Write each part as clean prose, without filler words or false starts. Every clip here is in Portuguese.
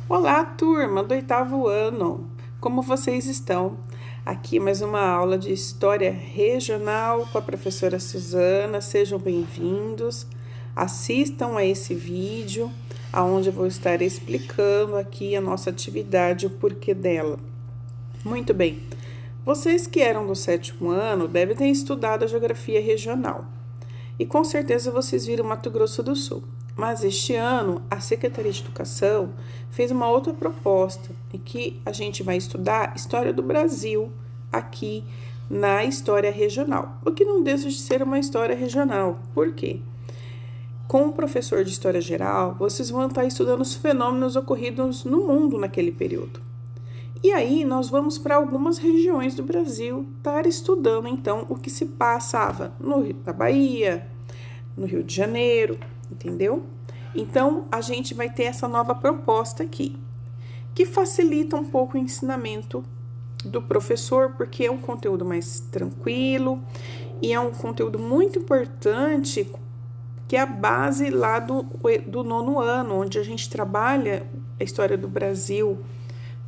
Olá, turma do oitavo ano! Como vocês estão? Aqui mais uma aula de História Regional com a professora Suzana. Sejam bem-vindos. Assistam a esse vídeo, onde eu vou estar explicando aqui a nossa atividade, o porquê dela. Muito bem. Vocês que eram do sétimo ano devem ter estudado a Geografia Regional. E com certeza vocês viram Mato Grosso do Sul. Mas este ano, a Secretaria de Educação fez uma outra proposta, em que a gente vai estudar História do Brasil aqui na História Regional. O que não deixa de ser uma História Regional. Por quê? Com o professor de História Geral, vocês vão estar estudando os fenômenos ocorridos no mundo naquele período. E aí, nós vamos para algumas regiões do Brasil estar estudando, então, o que se passava no Rio da Bahia, no Rio de Janeiro, entendeu? Então, a gente vai ter essa nova proposta aqui, que facilita um pouco o ensinamento do professor, porque é um conteúdo mais tranquilo e é um conteúdo muito importante, que é a base lá do nono ano, onde a gente trabalha a história do Brasil.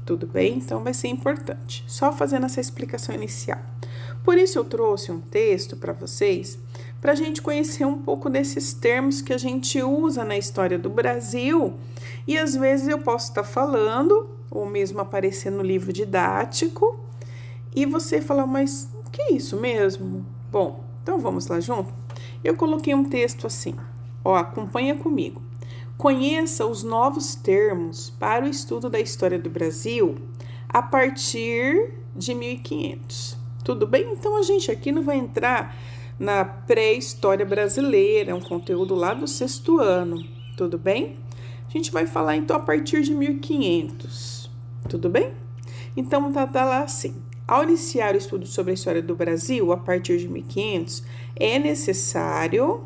Tudo bem? Então, vai ser importante. Só fazendo essa explicação inicial. Por isso, eu trouxe um texto para vocês, para a gente conhecer um pouco desses termos que a gente usa na história do Brasil. E, às vezes, eu posso estar falando, ou mesmo aparecer no livro didático, e você falar, mas o que é isso mesmo? Bom, então vamos lá junto? Eu coloquei um texto assim, acompanha comigo. Conheça os novos termos para o estudo da história do Brasil a partir de 1500. Tudo bem? Então, a gente aqui não vai entrar na pré-história brasileira, é um conteúdo lá do sexto ano. Tudo bem? A gente vai falar, então, a partir de 1500. Tudo bem? Então, tá lá assim. Ao iniciar o estudo sobre a história do Brasil, a partir de 1500, é necessário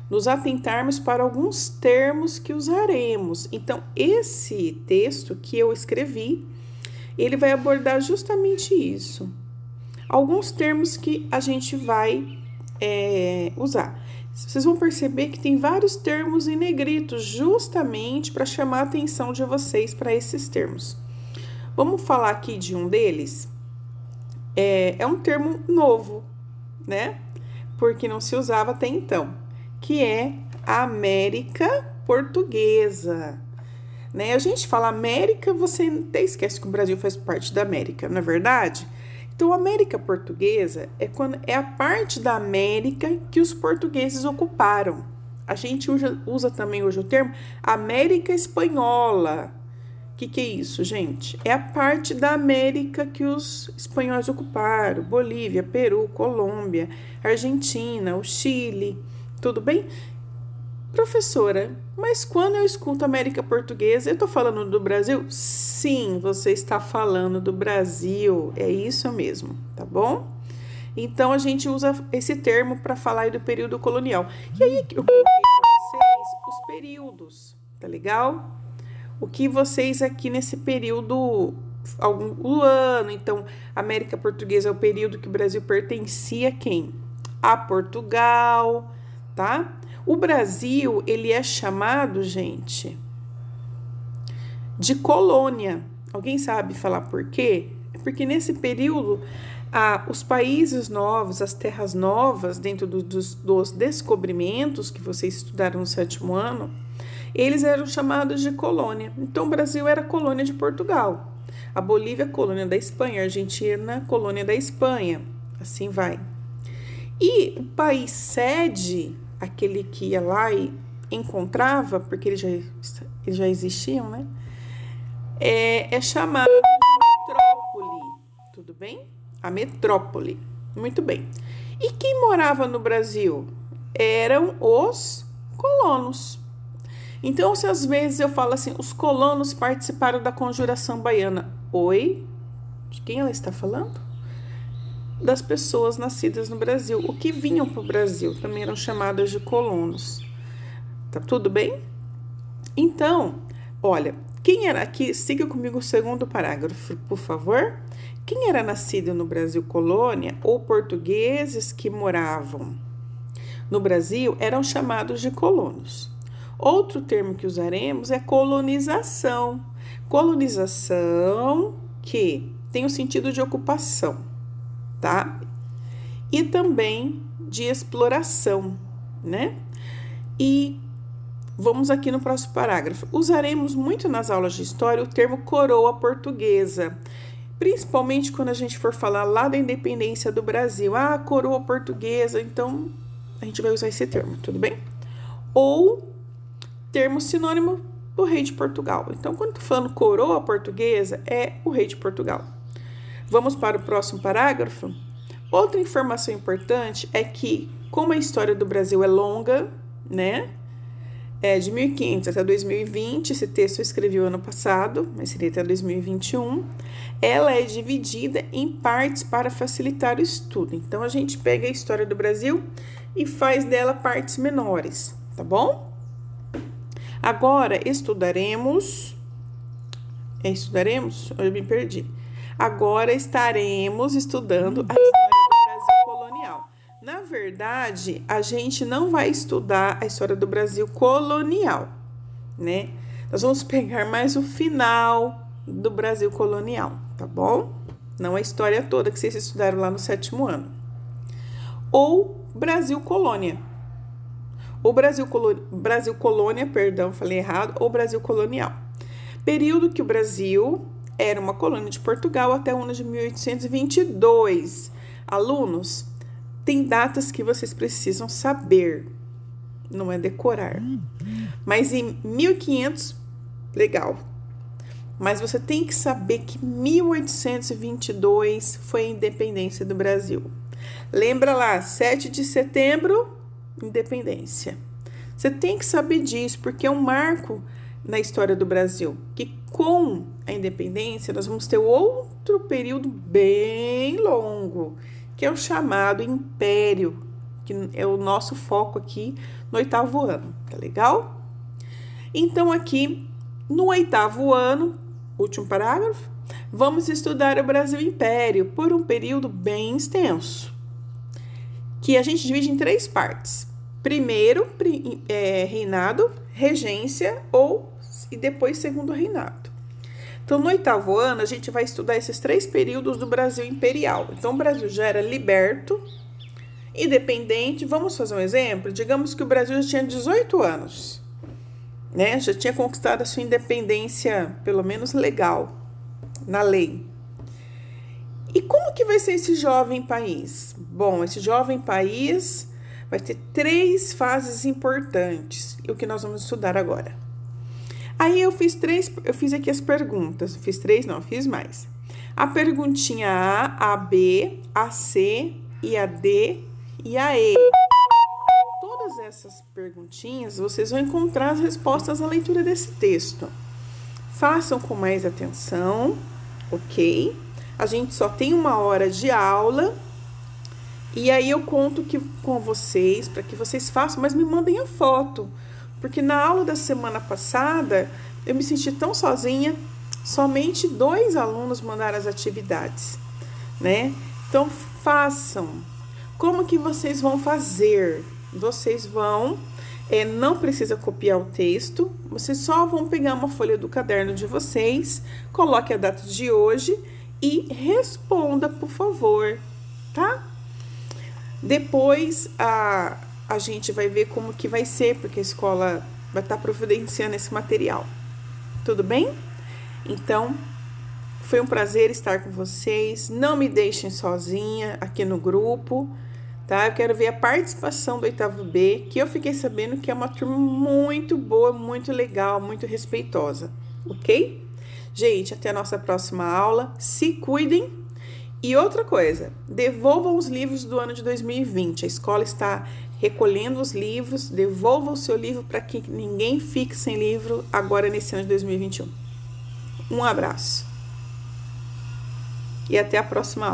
nos atentarmos para alguns termos que usaremos. Então, esse texto que eu escrevi, ele vai abordar justamente isso. Alguns termos que a gente vai usar. Vocês vão perceber que tem vários termos em negrito, justamente para chamar a atenção de vocês para esses termos. Vamos falar aqui de um deles. É um termo novo, né? Porque não se usava até então, que é a América Portuguesa, né? A gente fala América, você até esquece que o Brasil faz parte da América, não é verdade? Então, a América Portuguesa é a parte da América que os portugueses ocuparam. A gente usa também hoje o termo América Espanhola. O que é isso, gente? É a parte da América que os espanhóis ocuparam. Bolívia, Peru, Colômbia, Argentina, o Chile. Tudo bem? Professora, mas quando eu escuto América Portuguesa, eu estou falando do Brasil? Sim, você está falando do Brasil, é isso mesmo, tá bom? Então, a gente usa esse termo para falar aí do período colonial. E aí, eu coloquei para vocês os períodos, tá legal? O que vocês aqui nesse período, o ano, então, América Portuguesa é o período que o Brasil pertencia a quem? A Portugal, tá? O Brasil, ele é chamado, gente, de colônia. Alguém sabe falar por quê? É porque nesse período, os países novos, as terras novas, dentro dos descobrimentos que vocês estudaram no sétimo ano, eles eram chamados de colônia. Então, o Brasil era colônia de Portugal. A Bolívia, colônia da Espanha. A Argentina, colônia da Espanha. Assim vai. E o país sede, aquele que ia lá e encontrava, porque eles já existiam, né? É chamado de metrópole, tudo bem? A metrópole, muito bem. E quem morava no Brasil? Eram os colonos. Então, se às vezes eu falo assim, os colonos participaram da Conjuração Baiana. Oi? De quem ela está falando? Das pessoas nascidas no Brasil, o que vinham para o Brasil, também eram chamadas de colonos. Tá tudo bem? Então, olha, quem era aqui, siga comigo o segundo parágrafo, por favor. Quem era nascido no Brasil colônia ou portugueses que moravam no Brasil eram chamados de colonos. Outro termo que usaremos é colonização. Colonização, que tem o sentido de ocupação, tá? E também de exploração, né? E vamos aqui no próximo parágrafo. Usaremos muito nas aulas de história o termo coroa portuguesa, principalmente quando a gente for falar lá da independência do Brasil. Ah, coroa portuguesa, então a gente vai usar esse termo, tudo bem? Ou termo sinônimo do rei de Portugal. Então, quando estou falando coroa portuguesa, é o rei de Portugal. Vamos para o próximo parágrafo? Outra informação importante é que, como a história do Brasil é longa, né? É de 1500 até 2020, esse texto eu escrevi o ano passado, mas seria até 2021. Ela é dividida em partes para facilitar o estudo. Então, a gente pega a história do Brasil e faz dela partes menores, tá bom? Agora, estudaremos... Eu me perdi. Agora estaremos estudando a história do Brasil colonial. Na verdade, a gente não vai estudar a história do Brasil colonial, né? Nós vamos pegar mais o final do Brasil colonial, tá bom? Não a história toda que vocês estudaram lá no 7º ano. Ou Brasil colônia. Ou Brasil colônia, perdão, falei errado, ou Brasil colonial. Período que o Brasil era uma colônia de Portugal até o ano de 1822. Alunos, tem datas que vocês precisam saber, não é decorar. Mas em 1500, legal. Mas você tem que saber que 1822 foi a independência do Brasil. Lembra lá, 7 de setembro, independência. Você tem que saber disso, porque é um marco na história do Brasil, que com a independência nós vamos ter outro período bem longo, que é o chamado Império, que é o nosso foco aqui no 8º ano, tá legal? Então aqui, no 8º ano, último parágrafo, vamos estudar o Brasil Império por um período bem extenso, que a gente divide em 3 partes. Primeiro, reinado, regência e depois segundo reinado. Então, no 8º ano, a gente vai estudar esses 3 períodos do Brasil imperial. Então, o Brasil já era liberto, independente. Vamos fazer um exemplo? Digamos que o Brasil já tinha 18 anos, né? Já tinha conquistado a sua independência, pelo menos legal, na lei. E como que vai ser esse jovem país? Bom, esse jovem país vai ter 3 fases importantes, e o que nós vamos estudar agora. Aí eu fiz aqui as perguntas, fiz mais. A perguntinha A B, a C e a D e a E. Todas essas perguntinhas, vocês vão encontrar as respostas à leitura desse texto. Façam com mais atenção, ok? A gente só tem 1 hora de aula. E aí eu conto com vocês, para que vocês façam, mas me mandem a foto. Porque na aula da semana passada, eu me senti tão sozinha, somente 2 alunos mandaram as atividades, né? Então, façam. Como que vocês vão fazer? Vocês vão, não precisa copiar o texto, vocês só vão pegar uma folha do caderno de vocês, coloque a data de hoje e responda, por favor, tá? Depois, a gente vai ver como que vai ser, porque a escola vai estar providenciando esse material. Tudo bem? Então, foi um prazer estar com vocês. Não me deixem sozinha aqui no grupo, tá? Eu quero ver a participação do 8º B, que eu fiquei sabendo que é uma turma muito boa, muito legal, muito respeitosa, ok? Gente, até a nossa próxima aula. Se cuidem. E outra coisa, devolvam os livros do ano de 2020. A escola está recolhendo os livros, devolva o seu livro para que ninguém fique sem livro agora nesse ano de 2021. Um abraço. E até a próxima aula.